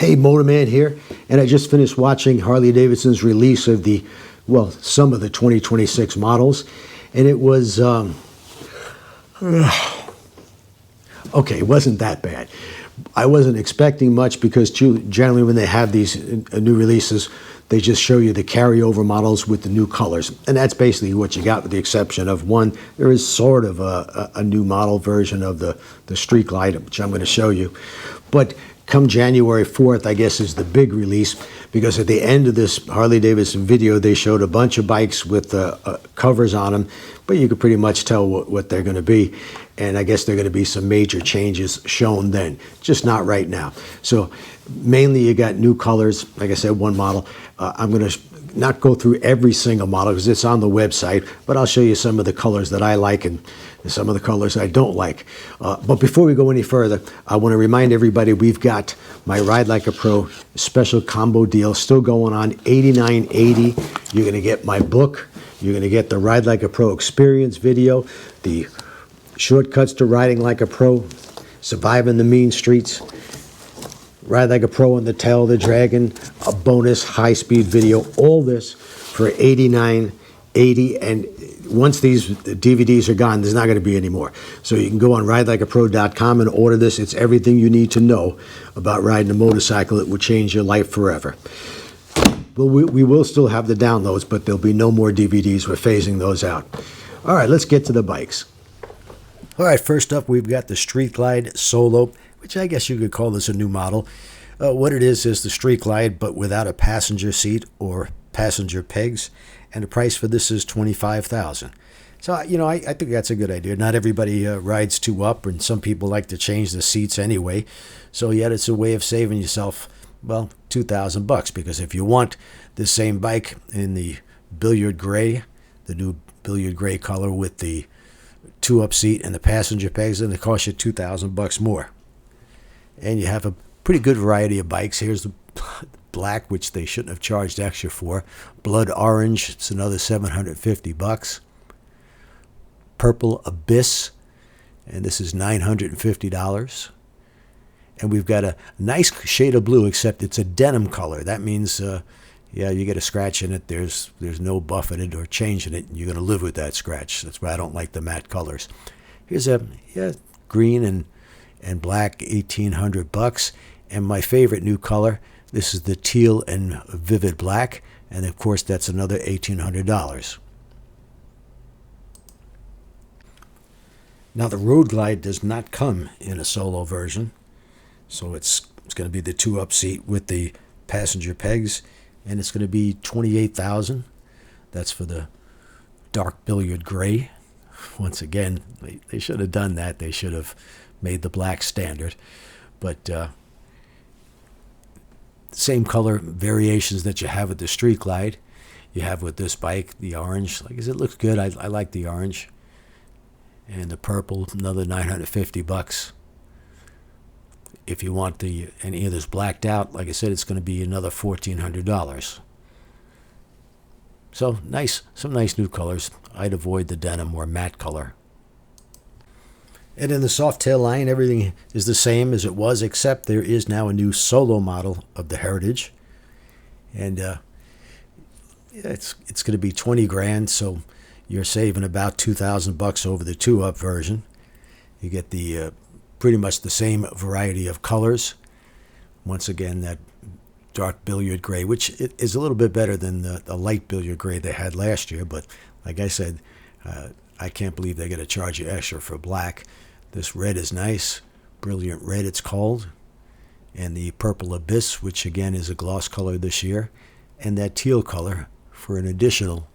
Hey, Motorman here, and I just finished watching Harley-Davidson's release of some of the 2026 models, and it was, okay, it wasn't that bad. I wasn't expecting much because generally when they have these new releases, they just show you the carryover models with the new colors. And that's basically what you got, with the exception of one. There is sort of a new model version of the Street Glide, which I'm going to show you. But come January 4th, I guess, is the big release, because at the end of this Harley-Davidson video, they showed a bunch of bikes with covers on them, but you could pretty much tell what they're going to be. And I guess there are going to be some major changes shown then, just not right now. So mainly you got new colors. Like I said, one model. I'm going to not go through every single model because it's on the website, but I'll show you some of the colors that I like and some of the colors I don't like. But before we go any further, I want to remind everybody we've got my Ride Like a Pro special combo deal still going on, $89.80. You're going to get my book. You're going to get the Ride Like a Pro experience video, the Shortcuts to Riding Like a Pro, Surviving the Mean Streets, Ride Like a Pro on the Tail of the Dragon, a bonus high-speed video, all this for $89.80. And once these DVDs are gone, there's not going to be any more. So you can go on ridelikeapro.com and order this. It's everything you need to know about riding a motorcycle. It will change your life forever. Well, we will still have the downloads, but there'll be no more DVDs. We're phasing those out. All right, let's get to the bikes. All right, first up, we've got the Street Glide Solo, which I guess you could call this a new model. What it is the Street Glide, but without a passenger seat or passenger pegs, and the price for this is $25,000. So, I think that's a good idea. Not everybody rides two up, and some people like to change the seats anyway. So, yet it's a way of saving yourself, well, $2,000, because if you want the same bike in the billiard gray, the new billiard gray color with the two-up seat and the passenger pegs, then it costs you $2,000 more. And you have a pretty good variety of bikes. Here's the black, which they shouldn't have charged extra for. Blood orange, it's another $750. Purple Abyss, and this is $950. And we've got a nice shade of blue, except it's a denim color. That means, you get a scratch in it. There's no buffing it or changing it. You're going to live with that scratch. That's why I don't like the matte colors. Here's a green and black, $1,800. And my favorite new color, this is the teal and vivid black. And of course, that's another $1,800. Now, the Road Glide does not come in a solo version. So it's going to be the two-up seat with the passenger pegs. And it's going to be $28,000. That's for the dark billiard gray. Once again, they should have done that. They should have made the black standard. But same color variations that you have with the Street Glide, you have with this bike. The orange, like I said, it looks good. I like the orange. And the purple, another $950. If you want any of this blacked out, like I said, it's going to be another $1,400. So some nice new colors. I'd avoid the denim or matte color. And in the Softail line, everything is the same as it was, except there is now a new solo model of the Heritage, and it's going to be $20,000. So you're saving about $2,000 over the two-up version. You get the pretty much the same variety of colors. Once again, that dark billiard gray, which is a little bit better than the light billiard gray they had last year. But like I said, I can't believe they're going to charge you extra for black. This red is nice. Brilliant red, it's called. And the Purple Abyss, which again is a gloss color this year. And that teal color for an additional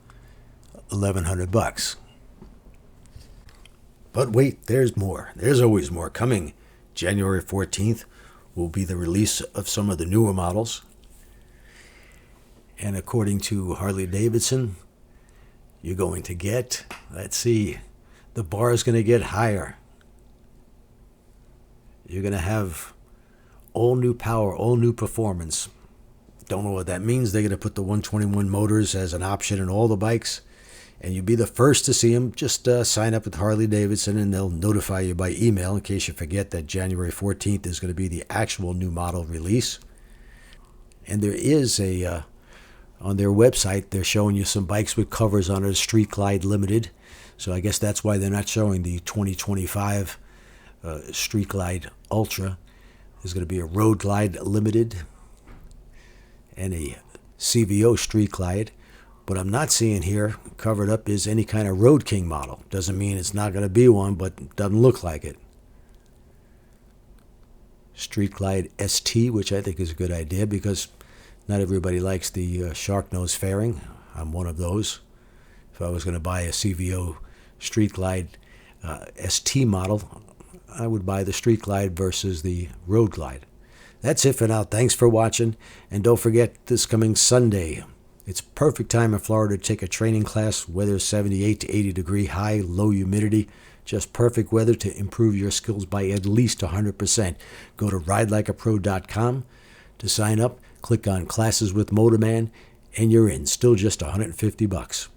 $1,100. But wait, there's more. There's always more coming. January 14th will be the release of some of the newer models. And according to Harley-Davidson, you're going to get, let's see, the bar is going to get higher. You're going to have all new power, all new performance. Don't know what that means. They're going to put the 121 motors as an option in all the bikes. And you'll be the first to see them. Just sign up with Harley-Davidson, and they'll notify you by email in case you forget that January 14th is going to be the actual new model release. And there is on their website, they're showing you some bikes with covers on it, Street Glide Limited. So I guess that's why they're not showing the 2025 Street Glide Ultra. There's going to be a Road Glide Limited and a CVO Street Glide. What I'm not seeing here covered up is any kind of Road King model. Doesn't mean it's not going to be one, but it doesn't look like it. Street Glide ST, which I think is a good idea because not everybody likes the shark nose fairing. I'm one of those. If I was going to buy a CVO Street Glide ST model, I would buy the Street Glide versus the Road Glide. That's it for now. Thanks for watching. And don't forget, this coming Sunday, it's perfect time in Florida to take a training class. Weather 78 to 80 degree high, low humidity. Just perfect weather to improve your skills by at least 100%. Go to ridelikeapro.com to sign up. Click on Classes with Motorman, and you're in. Still just $150.